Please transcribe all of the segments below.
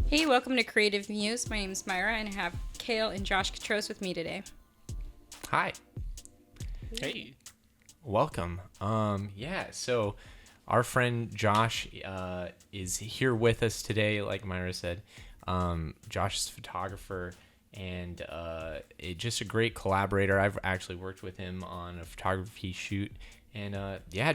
Hey, welcome to Creative Muse. My name is Myra, and I have Kale and Josh Kotrous with me today. Hi. Hey. Welcome. So our friend Josh is here with us today, like Myra said. Josh is a photographer and just a great collaborator. I've actually worked with him on a photography shoot. And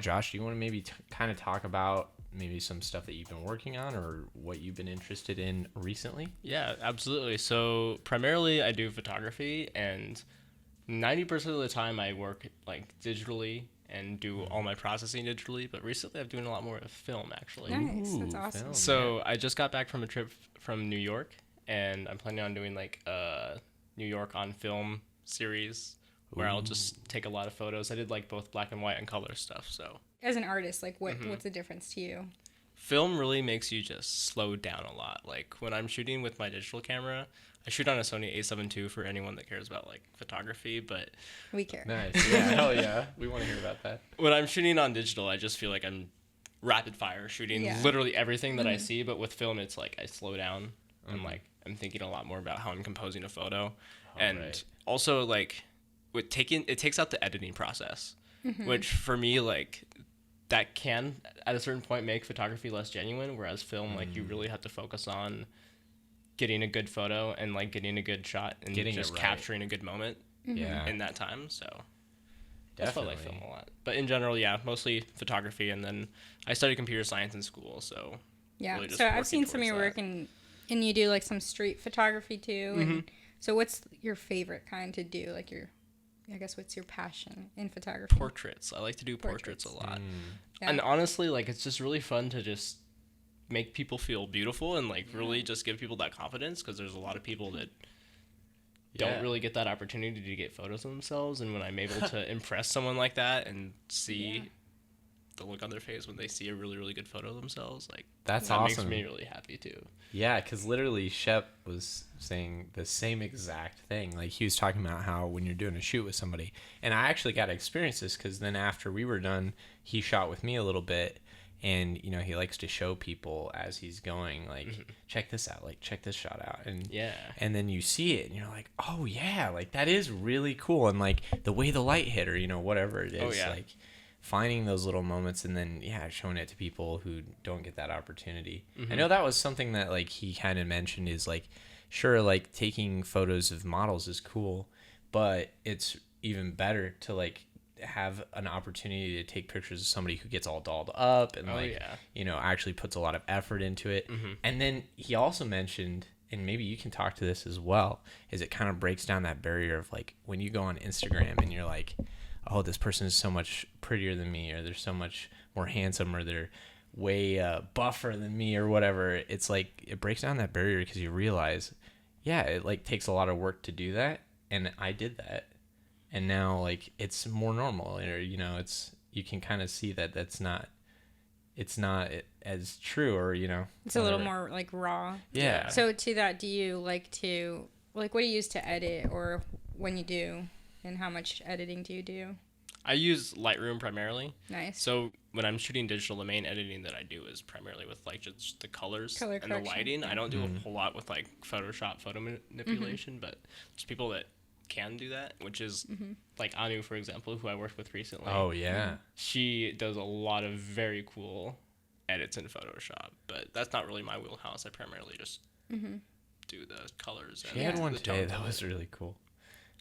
Josh, do you want to maybe kind of talk about maybe some stuff that you've been working on or what you've been interested in recently? Yeah, absolutely. So primarily I do photography, and 90% of the time I work like digitally and do all my processing digitally, but recently I've been doing a lot more of film actually. Nice, that's awesome. Film, So I just got back from a trip from New York, and I'm planning on doing like a New York on film series where I'll just take a lot of photos. I did like both black and white and color stuff, so. As an artist, like what's the difference to you? Film really makes you just slow down a lot. Like when I'm shooting with my digital camera, I shoot on a Sony A7 II for anyone that cares about like photography, but We care. Nice. Yeah, hell yeah. We want to hear about that. when I'm shooting on digital, I just feel like I'm rapid fire shooting literally everything that I see, but with film it's like I slow down and like I'm thinking a lot more about how I'm composing a photo. Also like it takes out the editing process, which for me like that can at a certain point make photography less genuine, whereas film like you really have to focus on getting a good photo and like getting a good shot and Getting just it right. capturing a good moment Yeah. in that time. So that's why I like Definitely. film a lot. But in general, yeah, mostly photography, and then I studied computer science in school, so Yeah. really just So I've working seen some of your towards work, and you do like some street photography too. And so what's your favorite kind to do? Like what's your passion in photography? portraits. I like to do portraits a lot. Yeah. And honestly, like it's just really fun to just make people feel beautiful and like really just give people that confidence, because there's a lot of people that don't really get that opportunity to get photos of themselves, and when I'm able to impress someone like that and see the look on their face when they see a really, really good photo of themselves, like That's that awesome. makes me really happy too. Yeah, because literally Shep was saying the same exact thing. Like he was talking about how when you're doing a shoot with somebody, and I actually got to experience this because then after we were done, he shot with me a little bit, and you know he likes to show people as he's going, like check this out, like check this shot out, and then you see it and you're like, oh yeah, like that is really cool, and like the way the light hit or whatever it is, like finding those little moments and then showing it to people who don't get that opportunity. I know that was something that like he kind of mentioned is like, sure, like taking photos of models is cool, but it's even better to like have an opportunity to take pictures of somebody who gets all dolled up and actually puts a lot of effort into it. And then he also mentioned, and maybe you can talk to this as well, is it kind of breaks down that barrier of like when you go on Instagram and you're like, oh, this person is so much prettier than me, or they're so much more handsome, or they're way buffer than me, or whatever. It's like it breaks down that barrier because you realize, it like takes a lot of work to do that, and I did that, and now like it's more normal, or it's you can kind of see that it's not as true, or It's a little more like raw. Yeah. So to that, do you like to what do you use to edit, or when you do, and how much editing do you do? I use Lightroom primarily. Nice. So when I'm shooting digital, the main editing that I do is primarily with like just the colors Color and the correction, lighting. yeah. I don't do a whole lot with like Photoshop photo manipulation, but there's people that can do that, which is like Anu, for example, who I worked with recently. Oh yeah. She does a lot of very cool edits in Photoshop, but that's not really my wheelhouse. I primarily just do the colors. She had one today that was really cool.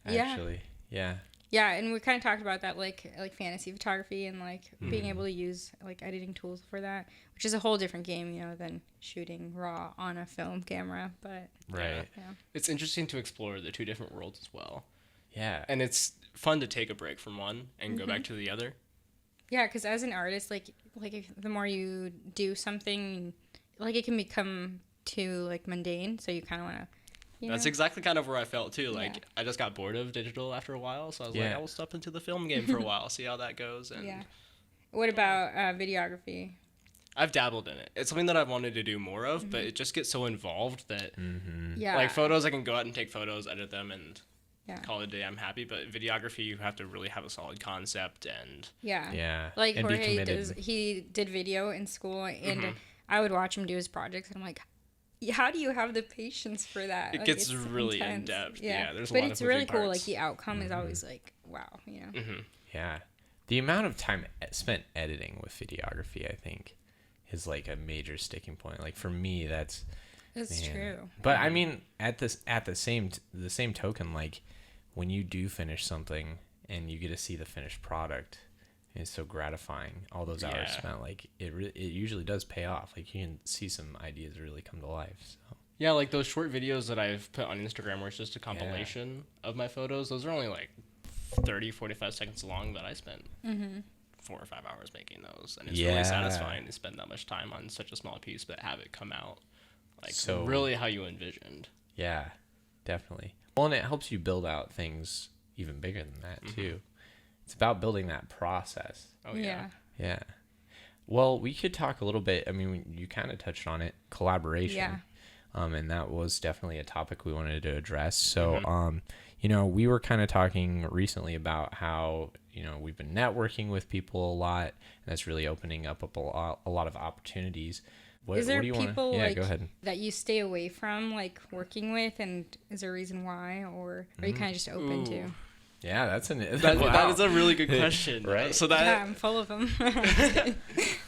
Yeah. Actually, yeah. Yeah, and we kind of talked about that, like fantasy photography and like being able to use like editing tools for that, which is a whole different game, than shooting raw on a film camera. But Right. yeah. It's interesting to explore the two different worlds as well. Yeah. And it's fun to take a break from one and go back to the other. Yeah, because as an artist, like if the more you do something, like it can become too like mundane. So you kind of want to. That's exactly kind of where I felt too. Like I just got bored of digital after a while, so I was like, I will step into the film game for a while, see how that goes. And What about videography? I've dabbled in it. It's something that I've wanted to do more of, but it just gets so involved that Yeah. like photos, I can go out and take photos, edit them, and call it a day. I'm happy. But videography, you have to really have a solid concept and Yeah. Like And be Jorge committed. he did video in school, and I would watch him do his projects, and I'm like, how do you have the patience for that? It Like, gets it's really in intense. depth. Yeah, There's a but lot it's of really moving cool. parts. Like the outcome is always like, wow, you know. Yeah. The amount of time spent editing with videography, I think, is like a major sticking point. Like for me, that's true. But I mean, at the same token, like when you do finish something and you get to see the finished product, it's so gratifying. All those hours spent, like it usually does pay off. Like you can see some ideas really come to life. So. Yeah, like those short videos that I've put on Instagram where it's just a compilation of my photos. Those are only like 30, 45 seconds long, but I spent 4 or 5 hours making those. And it's really satisfying to spend that much time on such a small piece, but have it come out like so, really how you envisioned. Yeah, definitely. Well, and it helps you build out things even bigger than that too. It's about building that process. Oh, yeah. Yeah. Well, we could talk a little bit. I mean, you kind of touched on it, collaboration. Yeah. And that was definitely a topic we wanted to address. So, you know, we were kind of talking recently about how, you know, we've been networking with people a lot, and that's really opening up a lot of opportunities. Is there people like, go ahead. that you stay away from, like working with, and is there a reason why, or are you kind of just open to? Yeah, that is a really good question. Right. So that I'm full of them.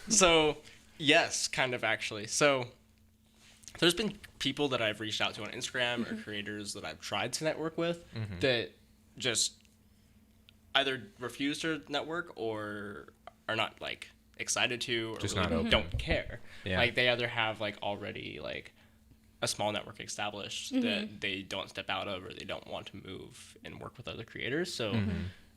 So yes, kind of actually. So there's been people that I've reached out to on Instagram or creators that I've tried to network with that just either refuse to network or are not like excited to, or just really not don't care. Yeah. Like they either have like already like a small network established that they don't step out of, or they don't want to move and work with other creators. So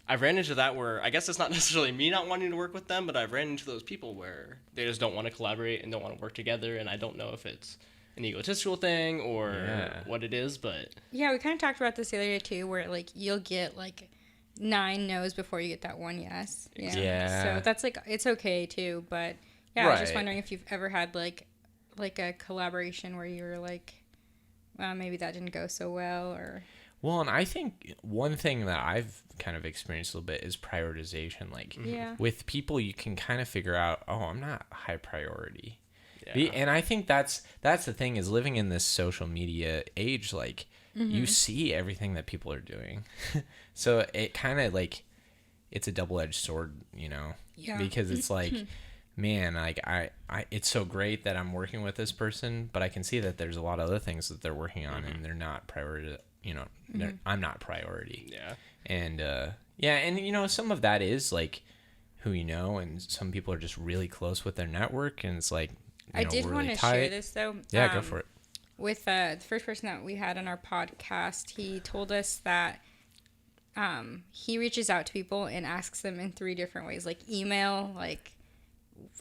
I've ran into that where I guess it's not necessarily me not wanting to work with them, but I've ran into those people where they just don't want to collaborate and don't want to work together. And I don't know if it's an egotistical thing or what it is, but yeah, we kind of talked about this the other day too, where like you'll get like 9 no's before you get that one yes. Yeah. So that's like, it's okay too, but yeah, I was just wondering if you've ever had like a collaboration where you were like, well, maybe that didn't go so well, or. Well, and I think one thing that I've kind of experienced a little bit is prioritization. Like with people, you can kind of figure out, oh, I'm not high priority. Yeah. And I think that's the thing, is living in this social media age, like you see everything that people are doing. So it kind of like, it's a double-edged sword, you know, because it's like, man, like I it's so great that I'm working with this person, but I can see that there's a lot of other things that they're working on and they're not priority, you know, I'm not priority. Yeah. And and you know, some of that is like who you know, and some people are just really close with their network, and it's like, I did want to share this though. Yeah, go for it. With the first person that we had on our podcast, he told us that he reaches out to people and asks them in 3 different ways, like email, like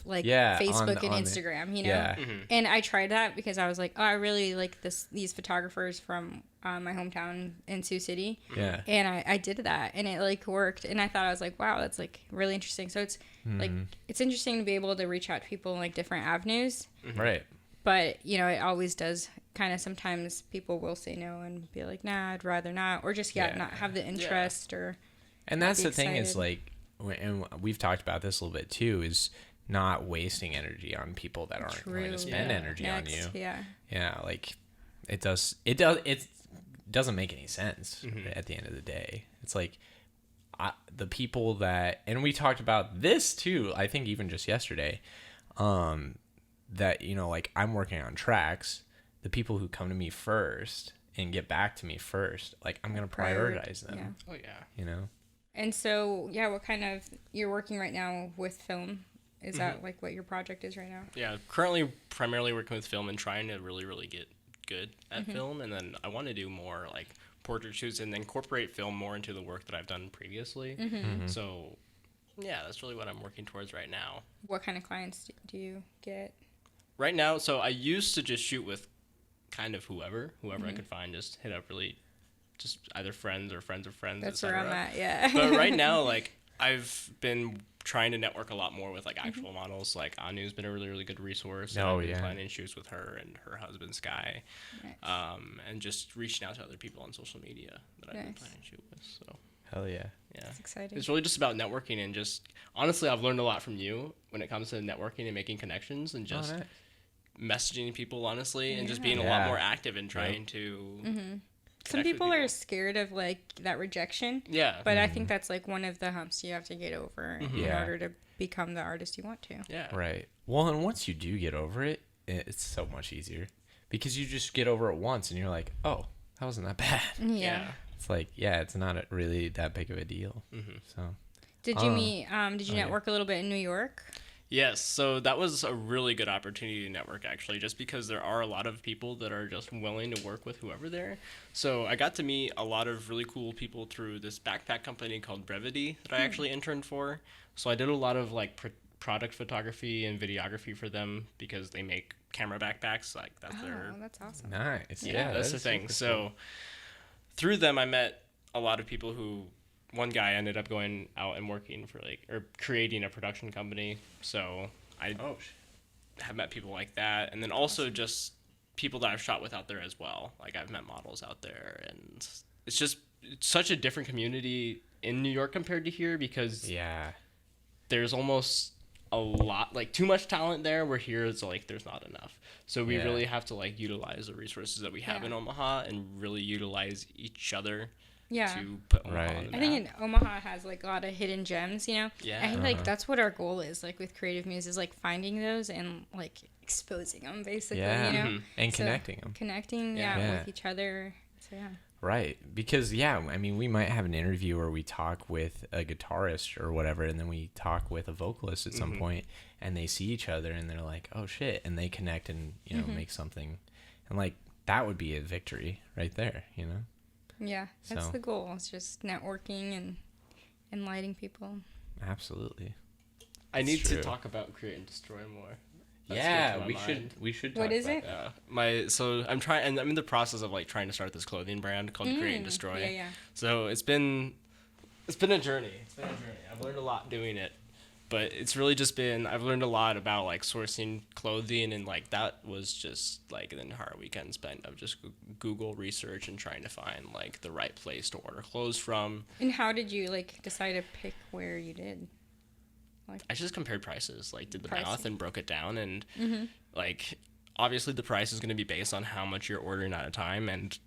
Facebook and Instagram, you know? Yeah. And I tried that because I was like, oh, I really like these photographers from my hometown in Sioux City. Yeah. And I did that, and it like worked, and I thought, I was like, wow, that's like really interesting. So it's like, it's interesting to be able to reach out to people in like different avenues. Right. But, you know, it always does kind of, sometimes people will say no and be like, nah, I'd rather not, or just not have the interest or. And that's the thing, is like, and we've talked about this a little bit too, is not wasting energy on people that aren't going to spend energy on you. Yeah, like it doesn't make any sense at the end of the day. It's like the people that, and we talked about this too, I think even just yesterday, that, you know, like I'm working on tracks, the people who come to me first and get back to me first, like I'm going to prioritize them. Yeah. Oh yeah. You know? And so, what kind of, you're working right now with film? Is that like what your project is right now? Yeah, currently primarily working with film and trying to really, really get good at film. And then I want to do more like portrait shoots and incorporate film more into the work that I've done previously. So yeah, that's really what I'm working towards right now. What kind of clients do you get? Right now, so I used to just shoot with kind of whoever I could find, just hit up really just either friends or friends of friends. That's where I'm at, yeah. But right now, like I've been trying to network a lot more with like actual models. Like Anu's been a really, really good resource. Oh, I've been yeah. planning shoots with her and her husband Sky. Nice. And just reaching out to other people on social media that I've been planning to shoot with. So Hell yeah. yeah, It's exciting. it's really just about networking, and just honestly, I've learned a lot from you when it comes to networking and making connections, and just messaging people honestly, and just being a lot more active in trying to. Some people are scared of like that rejection. Yeah. But I think that's like one of the humps you have to get over in order to become the artist you want to. Yeah. Right. Well, and once you do get over it, it's so much easier because you just get over it once and you're like, oh, that wasn't that bad. Yeah. It's like, it's not really that big of a deal. So. Did you network a little bit in New York? Yes, so that was a really good opportunity to network, actually, just because there are a lot of people that are just willing to work with whoever there. So I got to meet a lot of really cool people through this backpack company called Brevity that I actually interned for. So I did a lot of like product photography and videography for them because they make camera backpacks. Like that's that's awesome. Nice. Yeah, that's the thing. So through them, I met a lot of people who. One guy ended up going out and working for or creating a production company. So I have met people like that. And then also just people that I've shot with out there as well. Like I've met models out there, and it's such a different community in New York compared to here because there's almost a lot, like too much talent there, where here it's like there's not enough. So we really have to like utilize the resources that we have in Omaha and really utilize each other. To put Omaha on the map. I think in Omaha has like a lot of hidden gems, you know? Yeah. I think like that's what our goal is, like with Creative Muse, is like finding those and like exposing them basically, you know? And connecting them. Connecting, with each other. So Right. Because I mean, we might have an interview where we talk with a guitarist or whatever, and then we talk with a vocalist at some point, and they see each other and they're like, oh shit, and they connect and, you know, make something. And like that would be a victory right there, you know? Yeah, that's the goal. It's just networking and enlightening people. Absolutely. I need to talk about Create and Destroy more. We should talk what is about it? So I'm trying, and I'm in the process of like trying to start this clothing brand called Create and Destroy. Yeah. So it's been a journey. I've learned a lot doing it. But it's really just been, I've learned a lot about like sourcing clothing, and like that was just like an entire weekend spent of just Google research and trying to find like the right place to order clothes from. And how did you like decide to pick where you did? Like I just compared prices, like did the math and broke it down, and like obviously the price is going to be based on how much you're ordering at a time. And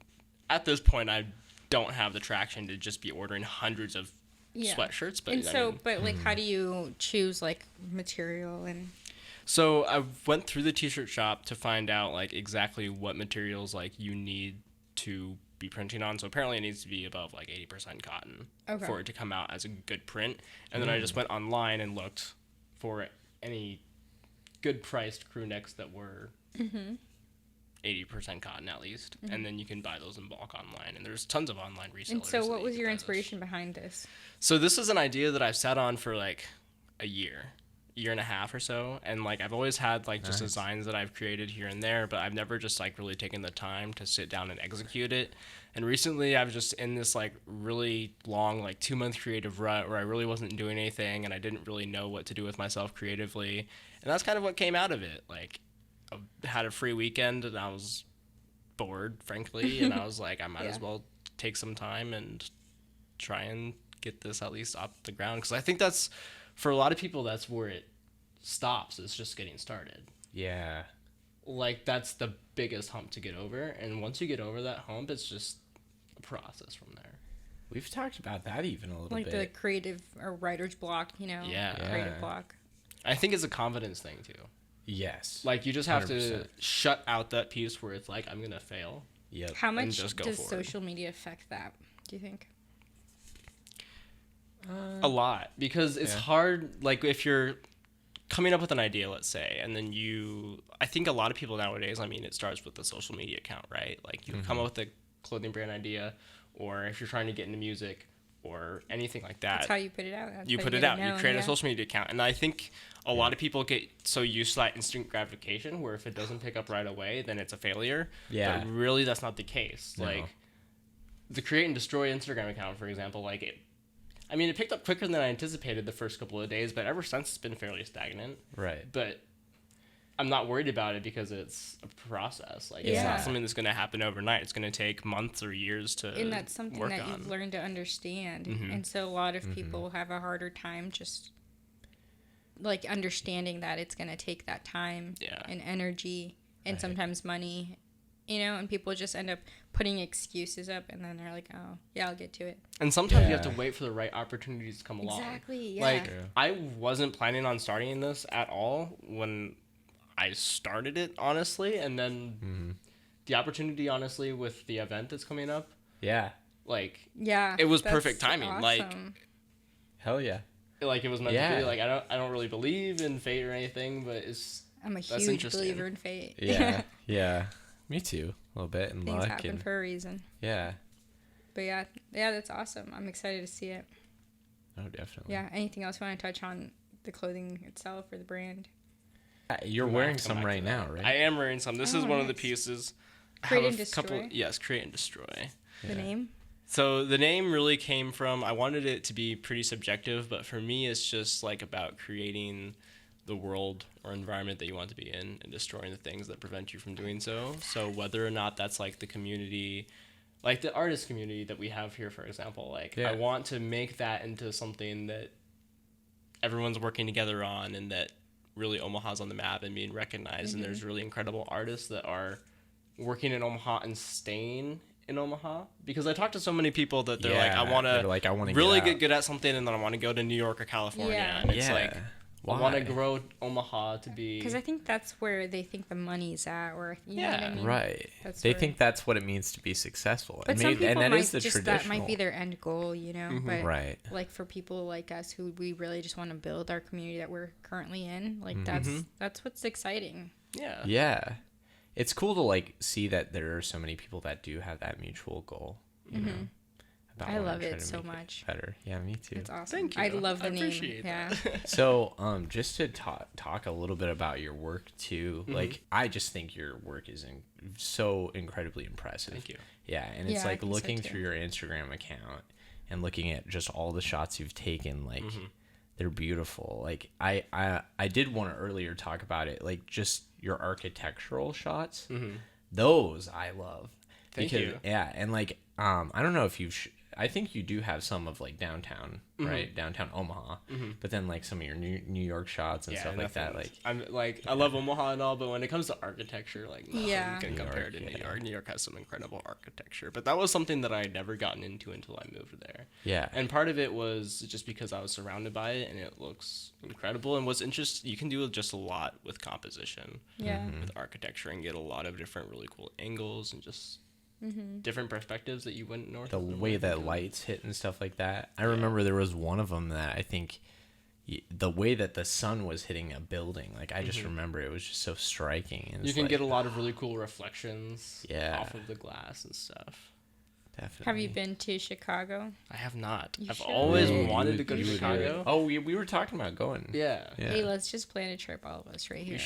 at this point, I don't have the traction to just be ordering hundreds of sweatshirts, but like how do you choose like material? And so I went through the t-shirt shop to find out like exactly what materials like you need to be printing on. So apparently it needs to be above like 80% cotton for it to come out as a good print. And then I just went online and looked for any good priced crew necks that were 80% cotton at least, and then you can buy those in bulk online, and there's tons of online resellers. And so what was your inspiration behind this? So this is an idea that I've sat on for like a year and a half or so, and like I've always had like just designs that I've created here and there, but I've never just like really taken the time to sit down and execute it. And recently I was just in this like really long like 2-month creative rut where I really wasn't doing anything, and I didn't really know what to do with myself creatively, and that's kind of what came out of it. Like I had a free weekend and I was bored, frankly, and I was like, I might as well take some time and try and get this at least off the ground, because I think that's, for a lot of people, that's where it stops. It's just getting started. Yeah. Like that's the biggest hump to get over, and once you get over that hump, it's just a process from there. We've talked about that even a little bit. Like the creative or writer's block, you know? Creative block. I think it's a confidence thing too. Yes. Like you just have 100%. To shut out that piece where it's like, I'm going to fail. Yep. How much does social media affect that, do you think? A lot, because it's hard. Like if you're coming up with an idea, let's say, and then I think a lot of people nowadays, I mean, it starts with the social media account, right? Like you come up with a clothing brand idea, or if you're trying to get into music or anything like that. That's how you put it out. You put it out. You create a social media account. And I think a lot of people get so used to that instant gratification where if it doesn't pick up right away, then it's a failure. Yeah. But really, that's not the case. No. Like, the Create and Destroy Instagram account, for example, like it picked up quicker than I anticipated the first couple of days, but ever since it's been fairly stagnant. Right. But I'm not worried about it because it's a process. Like it's not something that's going to happen overnight. It's going to take months or years to work on. And that's something that you've learned to understand. And so a lot of people have a harder time just like understanding that it's going to take that time and energy and sometimes money, and people just end up putting excuses up, and then they're like, oh, yeah, I'll get to it. And sometimes you have to wait for the right opportunities to come along. Exactly, yeah. Like, I wasn't planning on starting this at all when I started it, honestly, and then the opportunity, honestly, with the event that's coming up. Yeah. Like, yeah, it was perfect timing. Awesome. Like, hell yeah. Like, it was meant to be. Like, I don't really believe in fate or anything, but I'm a huge believer in fate. Yeah. Yeah. Me too. A little bit. And things luck. Happen for a reason. Yeah. But yeah, that's awesome. I'm excited to see it. Oh, definitely. Yeah. Anything else you want to touch on the clothing itself or the brand? You're wearing some right now, right? I am wearing some. This is one of the pieces. Create and Destroy? Yes, Create and Destroy. The name? So the name really came from, I wanted it to be pretty subjective, but for me it's just like about creating the world or environment that you want to be in and destroying the things that prevent you from doing so. So whether or not that's like the community, like the artist community that we have here, for example, like I want to make that into something that everyone's working together on and that really Omaha's on the map and being recognized. And there's really incredible artists that are working in Omaha and staying in Omaha, because I talk to so many people that they're like, I want to really get good at something, and then I want to go to New York or California. And it's like, I want to grow Omaha to be, because I think that's where they think the money's at, or you know what I mean? Right. They think that's what it means to be successful. But some people might just that might be their end goal, But like for people like us who we really just want to build our community that we're currently in, like that's what's exciting. Yeah. Yeah. It's cool to like see that there are so many people that do have that mutual goal. You know, about I love it so much. Better. Yeah, me too. It's awesome. Thank you. I love the name. Appreciate that. So, just to talk a little bit about your work too. Like, I just think your work is so incredibly impressive. Thank you. Yeah, and it's like looking through your Instagram account and looking at just all the shots you've taken. Like, they're beautiful. Like, I did want to earlier talk about it. Like, just your architectural shots. Those I love. Thank you. Yeah, and like, I don't know if you've I think you do have some of like downtown, right? Downtown Omaha, but then like some of your New York shots and stuff like that. Like, I'm like, I love Omaha and all, but when it comes to architecture, like nothing can compare to New York. New York has some incredible architecture, but that was something that I had never gotten into until I moved there. Yeah, and part of it was just because I was surrounded by it, and it looks incredible. And what's interesting, you can do just a lot with composition, with architecture, and get a lot of different really cool angles and just. Different perspectives that you wouldn't know. The way that lights hit and stuff like that. I remember there was one of them that I think the way that the sun was hitting a building, like I just remember it was just so striking. And you can get a lot of really cool reflections off of the glass and stuff. Definitely. Have you been to Chicago? I have not. I've always wanted to go to Chicago. Oh, we were talking about going. Yeah. Hey, let's just plan a trip, all of us, right here.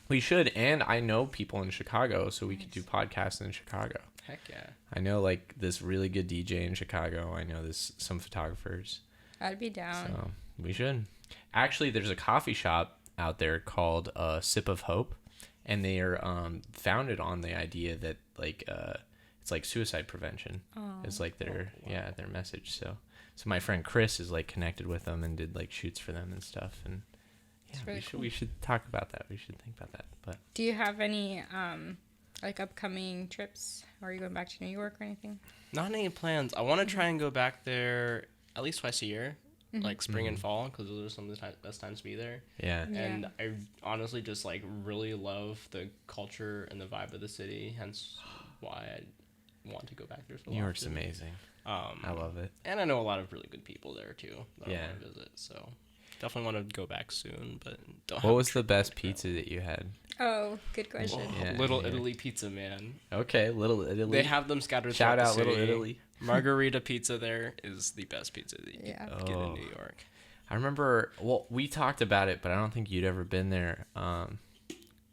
We should. And I know people in Chicago, so we could do podcasts in Chicago. Heck yeah. I know like this really good DJ in Chicago. I know some photographers. I'd be down. So we should. Actually, there's a coffee shop out there called Sip of Hope, and they are founded on the idea that like it's like suicide prevention is like their their message. So my friend Chris is like connected with them and did like shoots for them and stuff. And yeah, we should talk about that. We should think about that. But do you have any like upcoming trips? Or are you going back to New York or anything? Not any plans. I want to try and go back there at least twice a year, like spring and fall, because those are some of the best times to be there. Yeah. And I honestly just like really love the culture and the vibe of the city, hence why I want to go back there so New York's often. Amazing. I love it. And I know a lot of really good people there too that I want to visit, so definitely want to go back soon, but don't. What was the best pizza that you had? Oh, good question. Little Italy pizza, man. Okay, Little Italy. They have them scattered throughout the city. Shout out Little Italy. Margarita pizza there is the best pizza that you can get in New York. I remember, we talked about it, but I don't think you'd ever been there.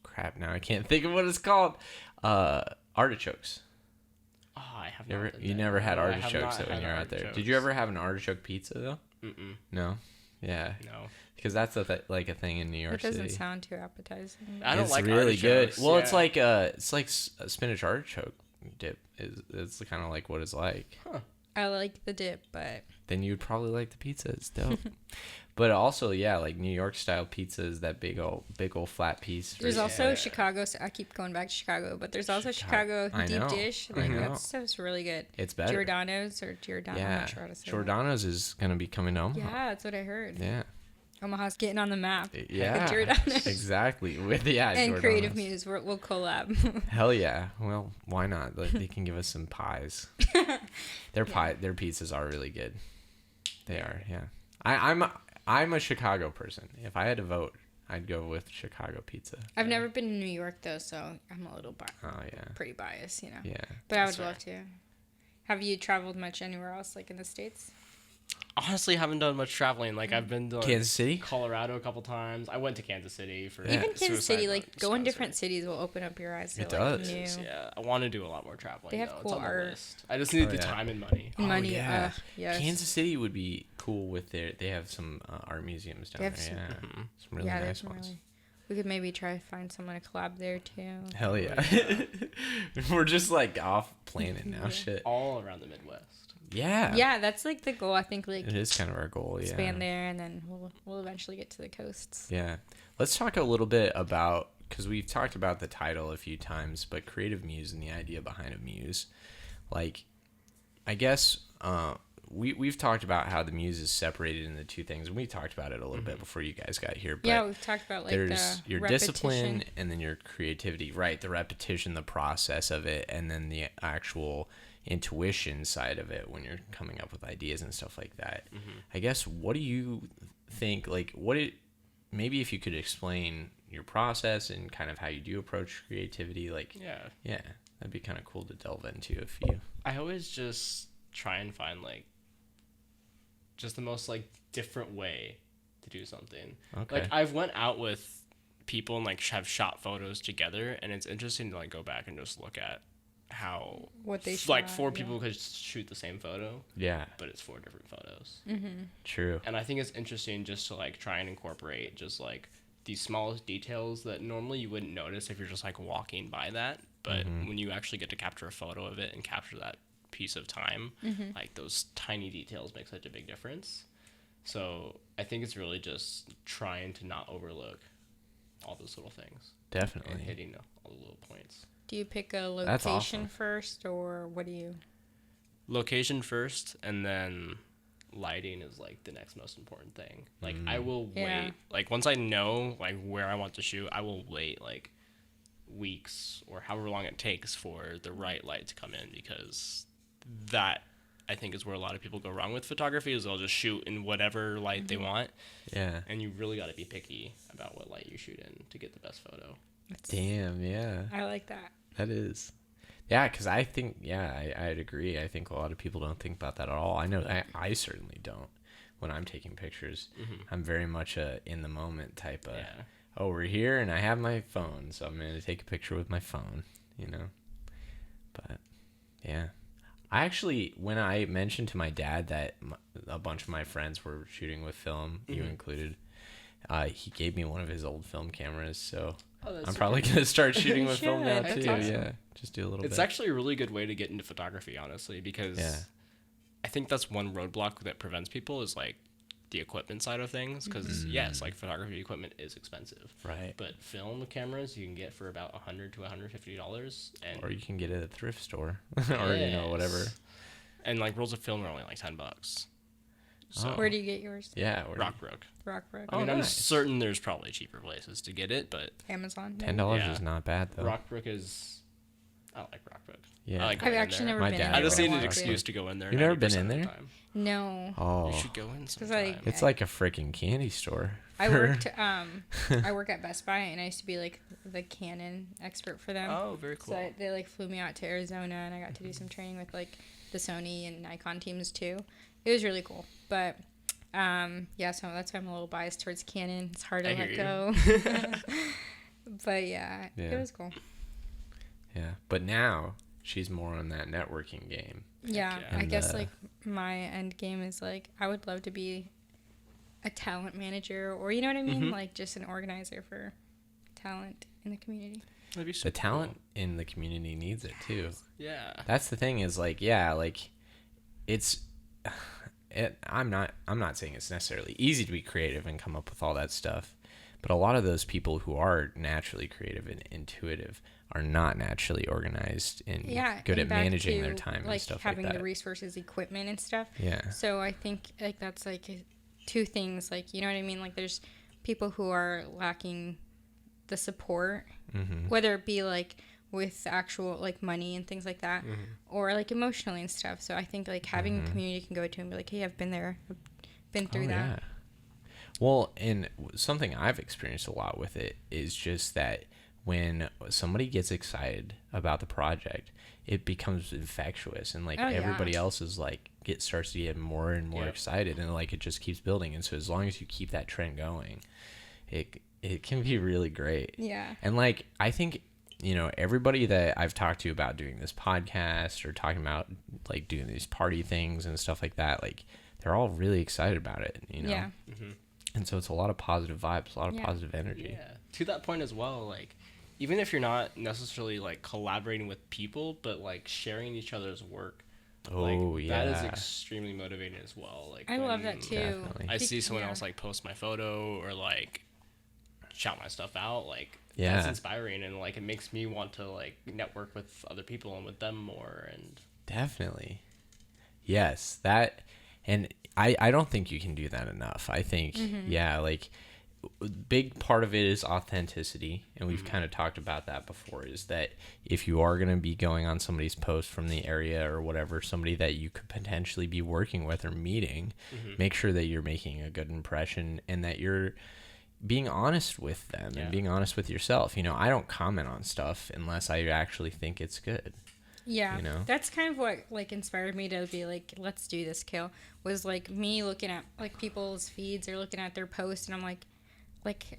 Crap, now I can't think of what it's called. Artichokes. Oh, I have never. You never had artichokes when you're out there. Did you ever have an artichoke pizza though? No. Yeah. No. Because that's a thing in New York City. It doesn't sound too appetizing. I don't like really artichokes. Good. Well, it's like a spinach artichoke dip. It's kind of like what it's like. Huh. I like the dip, but then you'd probably like the pizza. It's dope. But also, yeah, like New York style pizza is that big old flat piece. There's also Chicago. So I keep going back to Chicago, but there's also Chicago deep dish. Like that stuff's really good. It's better. Giordano's or Giordano. Yeah, I'm not sure how to say Giordano's is gonna be coming to Omaha. Yeah, that's what I heard. Yeah. Omaha's getting on the map. Yeah, with Giordano's. exactly. And Giordano's. Creative Muse, we'll collab. Hell yeah! Well, why not? Like, they can give us some pies. Their pizzas are really good. They are. Yeah. I'm a Chicago person. If I had to vote, I'd go with Chicago pizza. I've never been to New York though, so I'm a little pretty biased, you know. Yeah. But I would love to. Have you traveled much anywhere else, like in the States? Honestly, haven't done much traveling. Like, I've been to Kansas City, Colorado a couple times. I went to Kansas City for even Kansas City. Like, going different cities will open up your eyes to does. New. Yeah, I want to do a lot more traveling. They have cool art. I just need the time and money. Yeah. Yes. Kansas City would be cool with they have some art museums down there. Some really nice ones. We could maybe try to find someone to collab there too. Hell yeah. We're just like off planning now. Shit. All around the Midwest. Yeah. Yeah, that's like the goal. I think like it is kind of our goal. Yeah. Expand there, and then we'll eventually get to the coasts. Yeah. Let's talk a little bit about, because we've talked about the title a few times, but Creative Muse and the idea behind a muse. Like, I guess we've talked about how the muse is separated into two things, and we talked about it a little bit before you guys got here. But yeah, we've talked about like there's your repetition. discipline and then your creativity, right? The repetition, the process of it, and then the actual intuition side of it when you're coming up with ideas and stuff like that. I guess, what do you think, like, maybe if you could explain your process and kind of how you do approach creativity, like, yeah, that'd be kind of cool to delve into. I always just try and find like just the most like different way to do something. Okay. Like, I've went out with people and like have shot photos together, and it's interesting to like go back and just look at how what they shot, like 4 people could shoot the same photo, but it's 4 different photos. True. And I think it's interesting just to like try and incorporate just like these smallest details that normally you wouldn't notice if you're just like walking by that, but when you actually get to capture a photo of it and capture that piece of time, like those tiny details make such a big difference. So I think it's really just trying to not overlook all those little things. Definitely. And hitting all the little points. Do you pick a location first, or what do you? Location first, and then lighting is like the next most important thing. Like, I will wait. Like, once I know like where I want to shoot, I will wait like weeks or however long it takes for the right light to come in, because that, I think, is where a lot of people go wrong with photography, is they'll just shoot in whatever light they want. Yeah. And you really got to be picky about what light you shoot in to get the best photo. Damn, yeah. I like that. That is. Yeah, because I think, I'd agree. I think a lot of people don't think about that at all. I know I certainly don't when I'm taking pictures. I'm very much a in the moment type of, oh, we're here and I have my phone, so I'm going to take a picture with my phone, you know? But, yeah. I actually, when I mentioned to my dad that a bunch of my friends were shooting with film, you included, he gave me one of his old film cameras, so I'm probably going to start shooting with film now too. Awesome. Yeah, just do a little bit. It's actually a really good way to get into photography, honestly, because I think that's one roadblock that prevents people is like the equipment side of things, because yes, like photography equipment is expensive, right? But film cameras you can get for about $100 to $150, or you can get it at a thrift store, or you know, whatever. And like rolls of film are only like $10. So where do you get yours? Yeah, Rockbrook. Rockbrook. I mean, I'm certain there's probably cheaper places to get it, but Amazon. $10 is not bad though. Rockbrook is. I like Rockbrook. Yeah, I've actually never been in there. I just need an excuse to go in there. You've never been in there? No. Oh, you should go in sometime. It's like a freaking candy store. I worked. I work at Best Buy, and I used to be like the Canon expert for them. Oh, very cool. So they like flew me out to Arizona, and I got to do some training with like the Sony and Nikon teams too. It was really cool, but so that's why I'm a little biased towards Canon. It's hard to let go. But yeah, it was cool. Yeah, but now she's more on that networking game. Yeah, I guess like my end game is like I would love to be a talent manager, or you know what I mean, like just an organizer for talent in the community. That'd be so the talent in the community needs it too. Yeah, that's the thing is like I'm not saying it's necessarily easy to be creative and come up with all that stuff, but a lot of those people who are naturally creative and intuitive are not naturally organized and good at managing their time and stuff like that. Having the resources, equipment and stuff. Yeah. So I think like that's like two things, like, you know what I mean? Like there's people who are lacking the support, whether it be like with actual like money and things like that, or like emotionally and stuff. So I think like having a community you can go to and be like, hey, I've been there, I've been through that. Yeah. Well, and something I've experienced a lot with it is just that when somebody gets excited about the project, it becomes infectious, and like everybody else is like starts to get more and more excited, and like it just keeps building. And so as long as you keep that trend going, it can be really great. Yeah. And like I think, you know, everybody that I've talked to about doing this podcast or talking about like doing these party things and stuff like that, like they're all really excited about it, you know. Yeah. And so it's a lot of positive vibes, a lot of positive energy. Yeah. To that point as well, like even if you're not necessarily like collaborating with people, but like sharing each other's work, that is extremely motivating as well. Like I love that too. Definitely. I see someone else like post my photo or like shout my stuff out, like that's inspiring, and like it makes me want to like network with other people and with them more. And definitely, yes, that, and I don't think you can do that enough. I think like big part of it is authenticity, and we've kind of talked about that before, is that if you are going to be going on somebody's post from the area or whatever, somebody that you could potentially be working with or meeting, make sure that you're making a good impression and that you're being honest with them and being honest with yourself. You know, I don't comment on stuff unless I actually think it's good. Yeah, you know? That's kind of what like inspired me to be like, let's do this, Kale, was like me looking at like people's feeds or looking at their posts, and I'm like,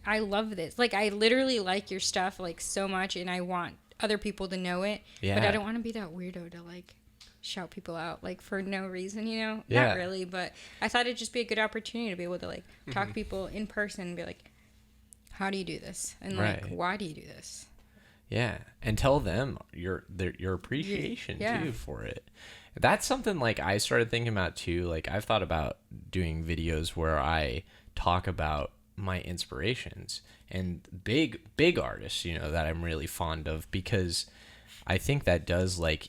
I love this. Like, I literally like your stuff, like, so much, and I want other people to know it. Yeah. But I don't want to be that weirdo to, like, shout people out, like, for no reason, you know? Yeah. Not really, but I thought it'd just be a good opportunity to be able to, like, talk to people in person and be like, how do you do this? And, like, why do you do this? Yeah. And tell them your appreciation, too, for it. That's something, like, I started thinking about, too. Like, I've thought about doing videos where I talk about my inspirations and big artists, you know, that I'm really fond of, because I think that does like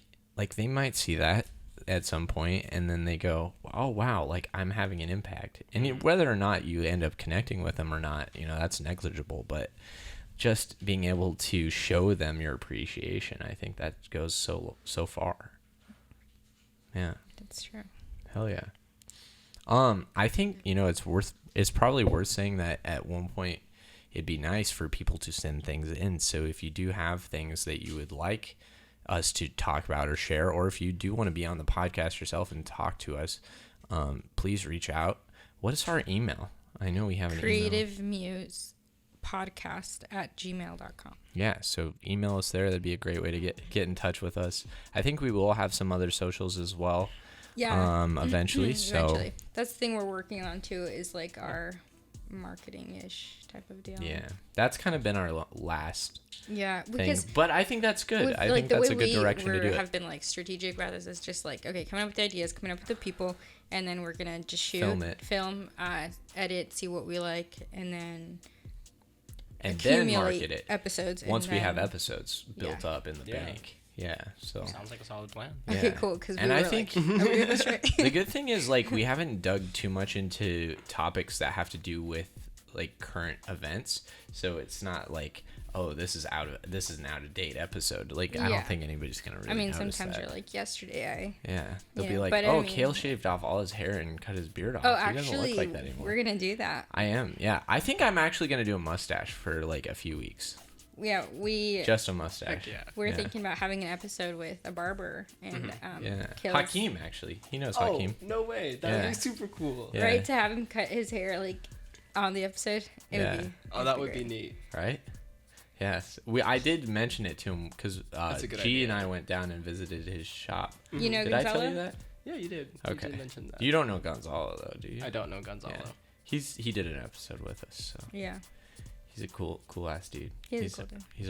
they might see that at some point and then they go, oh wow, like I'm having an impact. And whether or not you end up connecting with them or not, you know, that's negligible, but just being able to show them your appreciation, I think that goes so far. Yeah, that's true. Hell yeah. I think, you know, it's probably worth saying that at one point it'd be nice for people to send things in. So if you do have things that you would like us to talk about or share, or if you do want to be on the podcast yourself and talk to us, please reach out. What is our email? I know we have an Creative Muse podcast@gmail.com. Yeah, so email us there. That'd be a great way to get in touch with us. I think we will have some other socials as well. Yeah. Eventually. So that's the thing we're working on too, is like our marketing-ish type of deal. Yeah, that's kind of been our last because thing. But I think that's good. I think that's a good direction to do it. We have been like strategic rather than just like, okay, coming up with ideas, coming up with the people, and then we're gonna just shoot, film, edit, see what we like, and then market it episodes once we have episodes built up in the bank. Yeah, so sounds like a solid plan. Yeah. Okay, cool. Because I think the good thing is like we haven't dug too much into topics that have to do with like current events, so it's not like, oh, this is an out of date episode. Like I don't think anybody's gonna really. I mean, notice sometimes that. you're like, yesterday they'll be like, oh, Kale shaved off all his hair and cut his beard off. Oh, he doesn't look like that anymore. We're gonna do that. I am. Yeah, I think I'm actually gonna do a mustache for like a few weeks. Yeah, just a mustache. We're thinking about having an episode with a barber and Hakeem, actually, he knows Hakeem. Oh, no way, that would be super cool. Yeah. Right, to have him cut his hair like on the episode, that would be neat. Right? Yes, I did mention it to him because G and I went down and visited his shop. You know, did Gonzalo? I tell you that? Yeah, you did. Okay. You did mention that. You don't know Gonzalo though, do you? I don't know Gonzalo. Yeah. He did an episode with us. So. Yeah. He's a cool ass dude. He's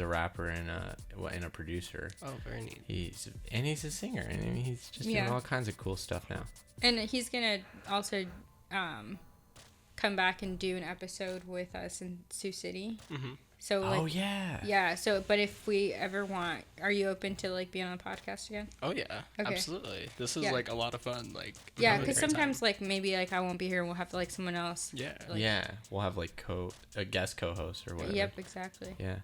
a rapper and a producer. Oh, very neat. He's a singer, and I mean, he's just doing all kinds of cool stuff now. And he's gonna also come back and do an episode with us in Sioux City. Mm-hmm. So like, so but if we ever want, are you open to like being on the podcast again? Oh yeah, absolutely. This is like a lot of fun. Like because sometimes like maybe like I won't be here and we'll have like someone else. We'll have like a guest co-host or whatever. Yep, exactly. Yeah.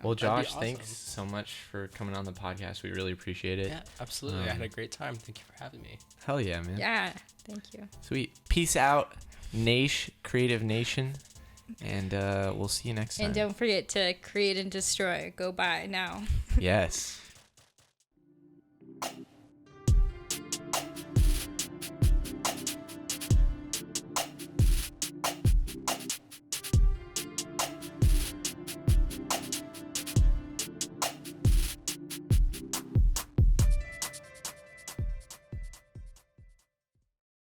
Well, Josh, thanks so much for coming on the podcast. We really appreciate it. Yeah, absolutely. I had a great time. Thank you for having me. Hell yeah, man. Yeah, thank you. Sweet. Peace out, Creative Nation. And we'll see you next time. And don't forget to create and destroy. Go buy now. Yes.